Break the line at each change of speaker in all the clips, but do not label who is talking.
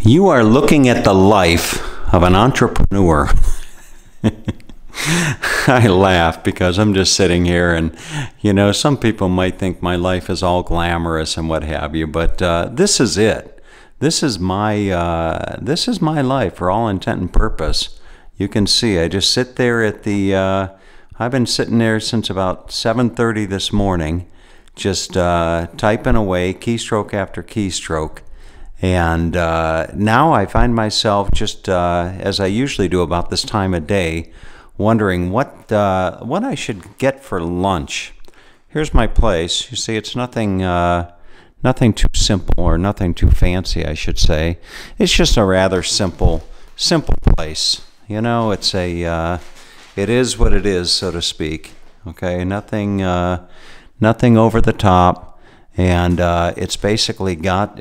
You are looking at the life of an entrepreneur. I laugh because I'm just sitting here and, some people might think my life is all glamorous and what have you, but this is it. This is my life for all intent and purpose. You can see I just sit there at the, I've been sitting there since about 7:30 this morning, just typing away, keystroke after keystroke. And now I find myself just, as I usually do about this time of day, wondering what I should get for lunch. Here's my place. You see, it's nothing too simple or nothing too fancy, I should say. It's just a rather simple place. It's it is what it is, so to speak. Okay, nothing over the top. And it's basically got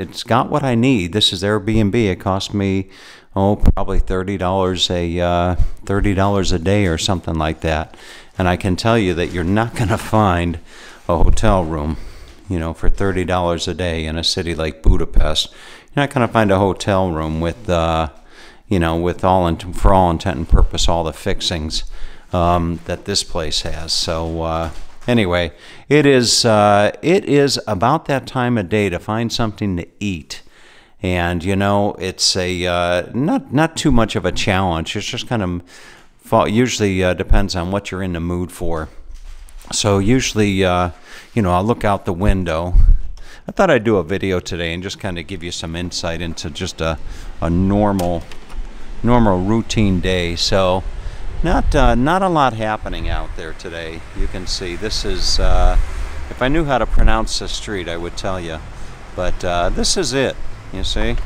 what I need. This is Airbnb. It cost me probably $30 a day or something like that. And I can tell you that you're not going to find a hotel room, for $30 a day in a city like Budapest. You're not going to find a hotel room with for all intent and purpose, all the fixings that this place has. So. Anyway, it is about that time of day to find something to eat, and it's a not too much of a challenge. It's just kind of usually depends on what you're in the mood for. So usually, I'll look out the window. I thought I'd do a video today and just kind of give you some insight into just a normal routine day. So. Not a lot happening out there today. You can see this is, if I knew how to pronounce the street, I would tell you. But this is it, you see.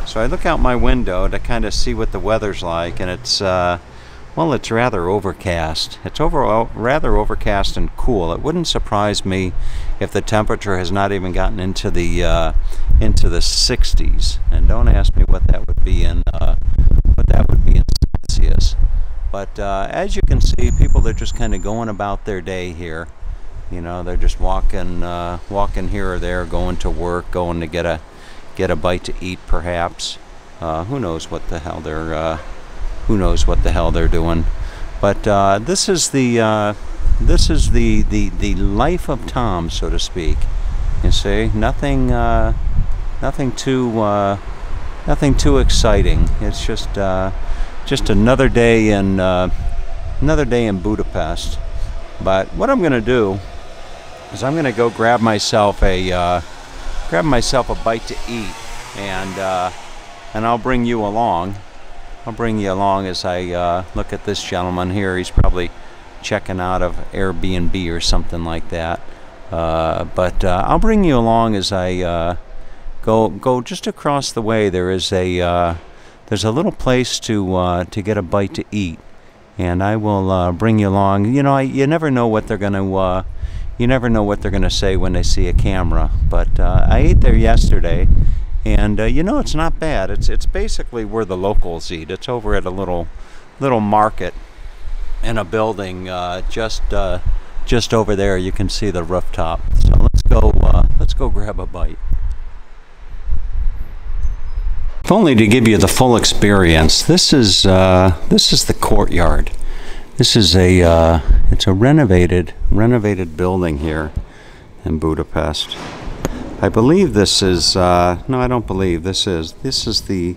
So I look out my window to kind of see what the weather's like, and it's, it's rather overcast. It's rather overcast and cool. It wouldn't surprise me if the temperature has not even gotten into the 60s. And don't ask me what that would be in Celsius. But as you can see, people are just kind of going about their day here. They're just walking here or there, going to work, going to get a bite to eat, perhaps. Who knows what the hell they're doing? But this is the life of Tom, so to speak. You see, nothing too exciting. It's just another day in Budapest. But what I'm going to do is I'm going to go grab myself a bite to eat, and I'll bring you along. I'll bring you along as I look at this gentleman here. He's probably checking out of Airbnb or something like that. But I'll bring you along as I go just across the way. There's a little place to get a bite to eat, and I will bring you along. You never know what they're gonna say when they see a camera. But I ate there yesterday, and it's not bad. It's basically where the locals eat. It's over at a little market in a building just over there. You can see the rooftop. So let's go grab a bite. If only to give you the full experience. This is the courtyard. This is it's a renovated building here in Budapest. I believe this is no, I don't believe this is the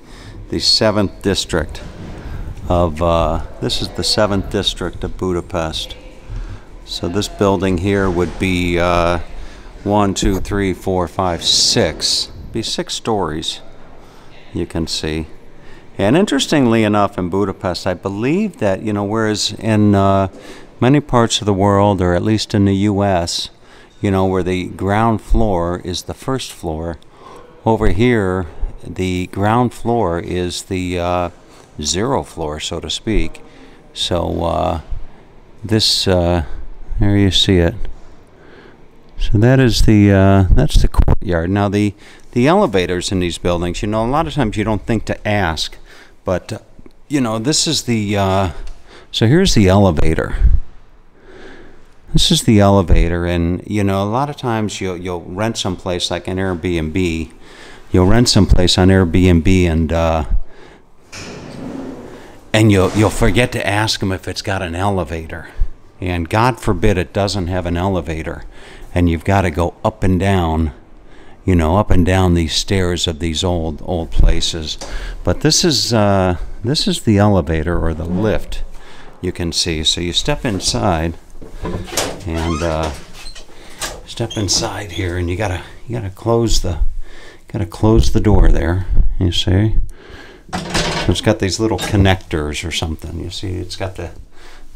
7th district of Budapest. So this building here would be 1, 2, 3, 4, 5, 6. Be 6 stories. You can see. And interestingly enough, in Budapest, I believe that, whereas in many parts of the world, or at least in the U.S., where the ground floor is the first floor, over here, the ground floor is the 0 floor, so to speak. So this, there you see it. So that is that's the courtyard. Now the elevators in these buildings, a lot of times you don't think to ask, but this is the so here's the elevator. This is the elevator, and a lot of times you'll rent someplace like an Airbnb, you'll rent someplace on Airbnb, and you'll forget to ask them if it's got an elevator, and God forbid it doesn't have an elevator, and you've got to go up and down, up and down these stairs of these old places. But this is the elevator or the lift, you can see. So you step inside, and step inside here, and you gotta close the door there. You see, it's got these little connectors or something. You see, it's got the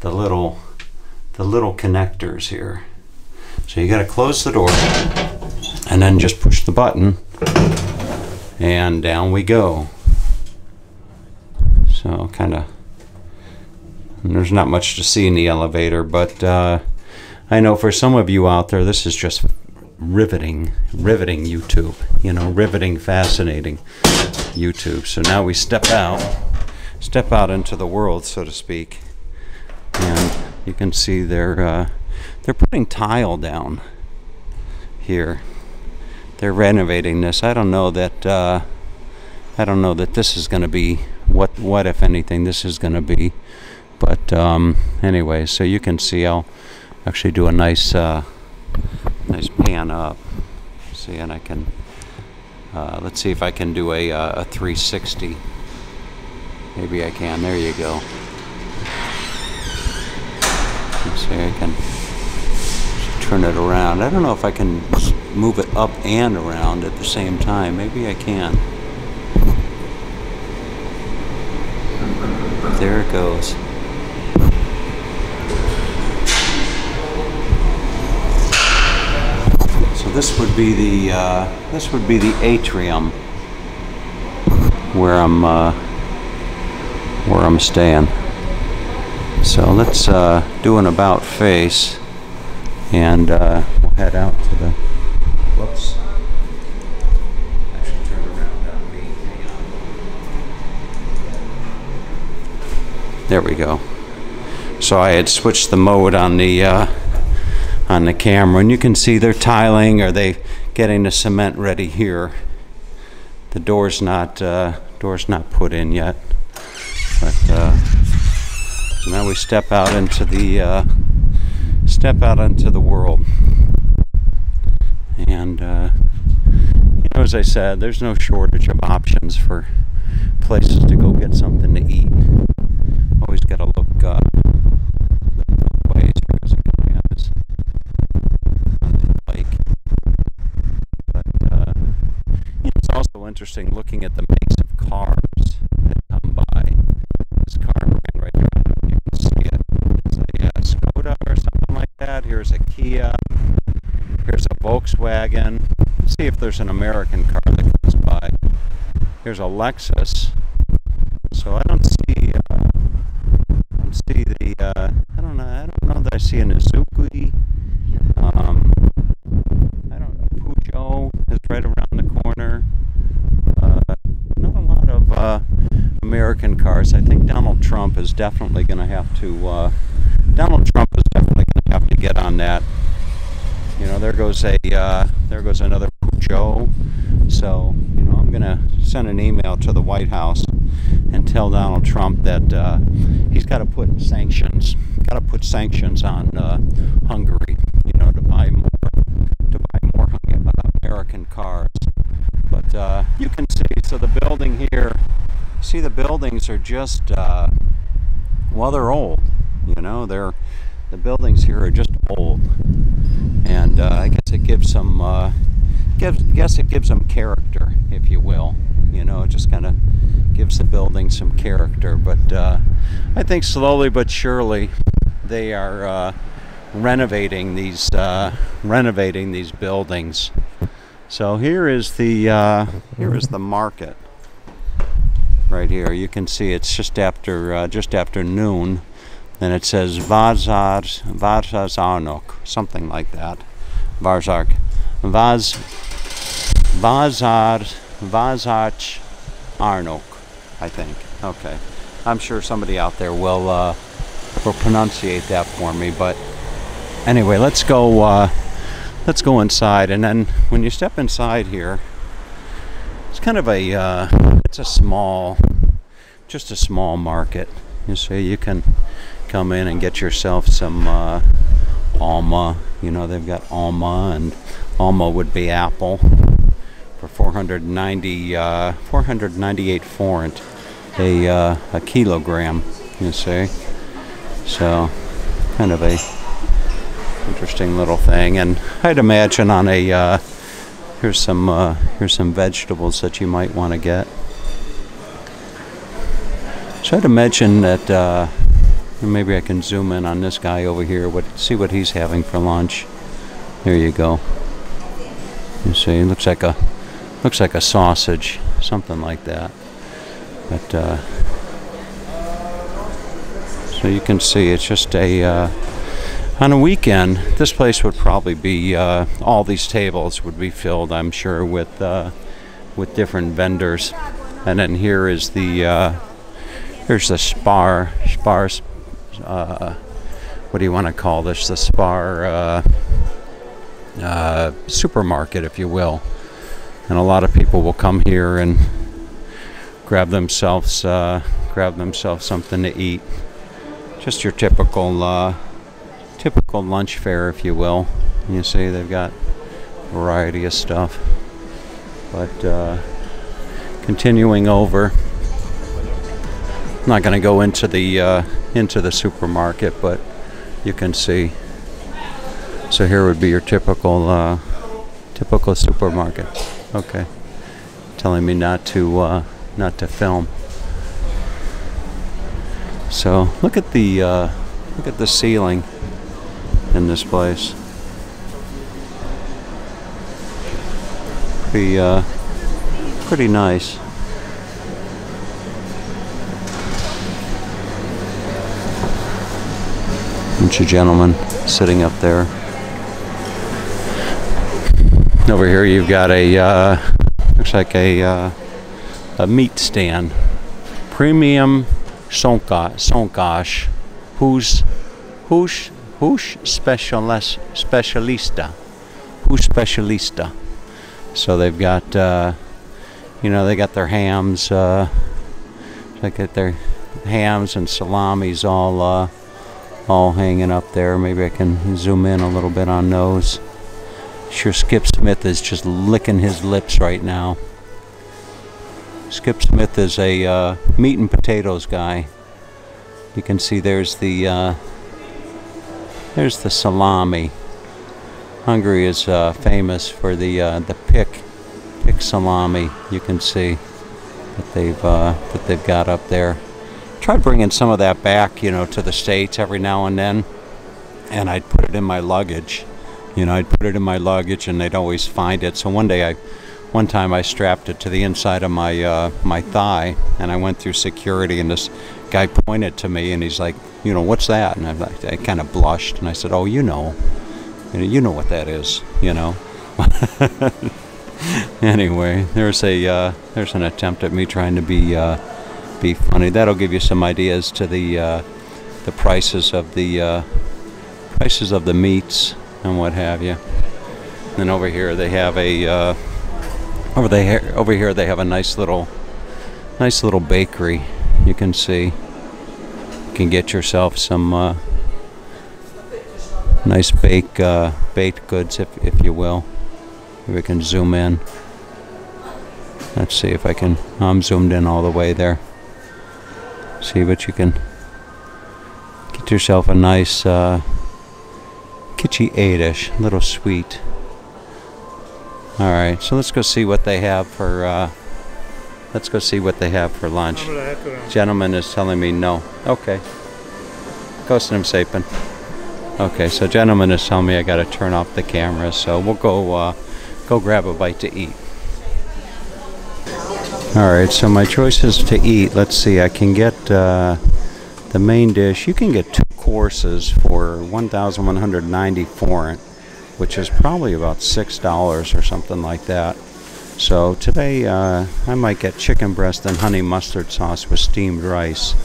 little connectors here. So you gotta close the door, and then just push the button, and down we go. So there's not much to see in the elevator, but I know for some of you out there, this is just riveting YouTube, riveting, fascinating YouTube. So now we step out into the world, so to speak, and you can see they're putting tile down here. They're renovating this. I don't know that this is going to be what if anything this is going to be, but anyway, so you can see I'll actually do a nice pan up. See, and I can let's see if I can do a 360. Maybe I can. There you go. Let's see, I can turn it around. I don't know if I can move it up and around at the same time. Maybe I can. There it goes. So this would be the atrium where I'm staying. So let's do an about face, and we'll head out to the. Whoops. Actually, turn around on me. Hang on. There we go. So I had switched the mode on the camera, and you can see they're tiling, or they getting the cement ready here. The door's not put in yet, but so now we step out into the world, and as I said, there's no shortage of options for places to go get something to eat. Always got to look both ways, because it can be on this lake. But it's also interesting looking at the makes of cars that come by. This car ran right here. I don't know if you can see it. It's a Skoda or something like that. Here's a Kia. Here's a Volkswagen. Let's see if there's an American car that comes by. Here's a Lexus. So I don't see the I don't know that I see an Azuki. I don't know. Peugeot is right around the corner. Not a lot of American cars. I think Donald Trump is definitely going to have to. Get on that. There goes another Peugeot. So I'm going to send an email to the White House and tell Donald Trump that he's got to put sanctions on Hungary, to buy more American cars. But you can see, so the building here, the buildings are just they're old. The buildings here are just old, and I guess it gives some character, if you will. It just kind of gives the building some character. But I think slowly but surely they are renovating these buildings. So here is the market right here. You can see it's just after noon, and it says Vazarnok, something like that. Vazarch Arnok, I think. Okay, I'm sure somebody out there will pronunciate that for me. But anyway, let's go inside, and then when you step inside here, it's It's kind of a, it's a small, just a small market. You see, you can come in and get yourself some Alma. You know, they've got Alma, and Alma would be apple for 498 forint a kilogram. You see, so kind of a interesting little thing. And I'd imagine on a here's some vegetables that you might want to get. So I'd imagine that maybe I can zoom in on this guy over here. See what he's having for lunch. There you go. You see, it looks like a sausage, something like that. But so you can see, it's just a on a weekend. This place would probably be all these tables would be filled, I'm sure, with different vendors. And then here is the here's the Spar. What do you want to call this? The Spar supermarket, if you will. And a lot of people will come here and grab themselves something to eat. Just your typical lunch fare, if you will. You see, they've got a variety of stuff. But continuing over, I'm not going to go into the supermarket, but you can see. So here would be your typical supermarket. Okay, telling me not to film. So look at the ceiling in this place. Pretty nice. Bunch of gentlemen sitting up there. Over here you've got a looks like a meat stand. Premium sonkash. Who's specialista? Who's specialista? So they've got they got their hams. They got their hams and salamis all hanging up there. Maybe I can zoom in a little bit on those. Sure, Skip Smith is just licking his lips right now. Skip Smith is a meat and potatoes guy. You can see there's the salami. Hungary is famous for the pick salami. You can see that they've got up there. Tried bringing some of that back, to the States every now and then, and I'd put it in my luggage. I'd put it in my luggage, and they'd always find it. So one time I strapped it to the inside of my thigh, and I went through security, and this guy pointed to me, and he's like, what's that? And I kind of blushed, and I said, oh, you know what that is, Anyway, there's an attempt at me trying to be funny. That'll give you some ideas to the prices of the meats and what have you. And over here they have they have a nice little bakery. You can see. You can get yourself some nice baked goods, if you will. Maybe we can zoom in. Let's see if I can. I'm zoomed in all the way there. See, but you can get yourself a nice kitschy 8-ish, little sweet. All right, so let's go see what they have for lunch. Gentleman is telling me no. Okay. Köszönöm szépen. Okay, so gentleman is telling me I got to turn off the camera, so we'll go grab a bite to eat. All right, so my choices to eat. Let's see. I can get the main dish. You can get 2 courses for 1,190 forint, which is probably about $6 or something like that. So today I might get chicken breast and honey mustard sauce with steamed rice,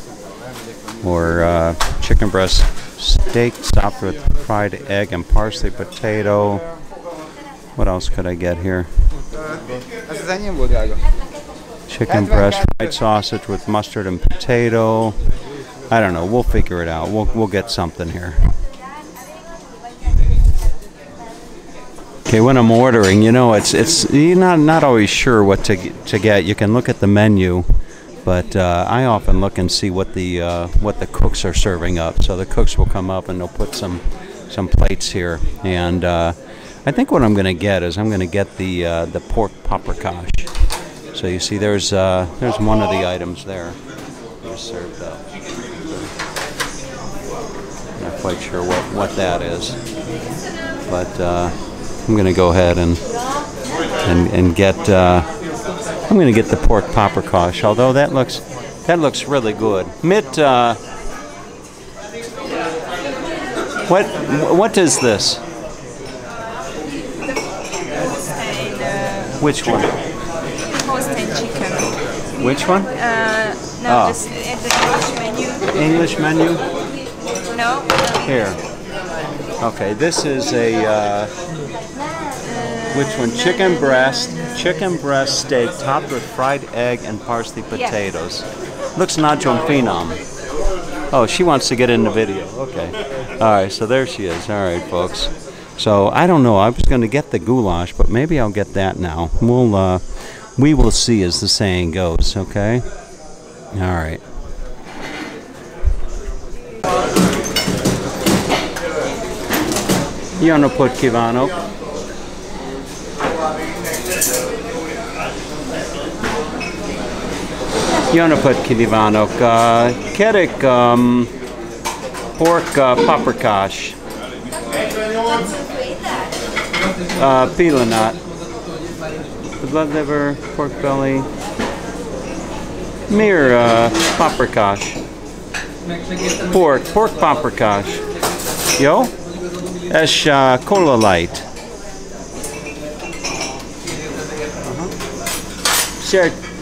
or chicken breast steak topped with fried egg and parsley potato. What else could I get here? Chicken breast, fried sausage with mustard and potato. I don't know. We'll figure it out. We'll get something here. Okay, when I'm ordering, you know, it's you're not always sure what to get. You can look at the menu, but I often look and see what the cooks are serving up. So the cooks will come up and they'll put some plates here, and I think what I'm going to get is I'm going to get the pork paprikash. So you see, there's one of the items there. Just served up. Not quite sure what that is, but I'm going to go ahead and get. I'm going to get the pork paprikash. Although that looks really good. Mit. What is this? Which one?
Holstein chicken.
Which one?
No, this is the English menu.
English menu?
No.
Here. Okay, this is a, which one? Chicken breast steak topped with fried egg and parsley potatoes. Yes. Looks nacho phenom. Oh, she wants to get in the video. Okay. All right, so there she is. All right, folks. So I don't know. I was going to get the goulash, but maybe I'll get that now. We will see, as the saying goes. Okay. All right. Iono pod kívánok. Jó napot kívánok. Kérek pork paprikash. Pillanat. The blood liver, pork belly. Mir paprikash. Pork paprikash. Yo? Es cola light.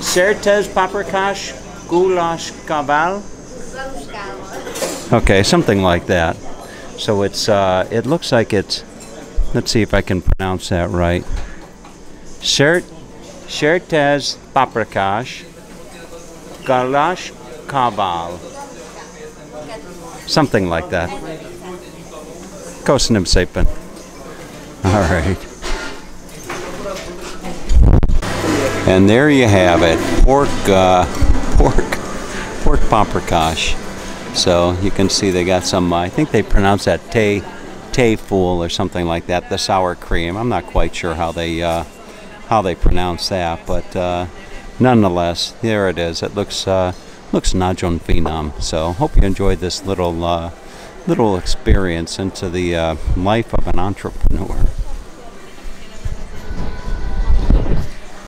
Certez paprikash goulash kaval. Okay, something like that. So it's it looks like it's. Let's see if I can pronounce that right. Certez paprikash goulash kaval. Something like that. Köszönöm szépen. All right. And there you have it, pork paprikash. So you can see they got some. I think they pronounce that tay fool or something like that. The sour cream. I'm not quite sure how they pronounce that, but nonetheless, there it is. It looks najon phenom. So hope you enjoyed this little experience into the life of an entrepreneur.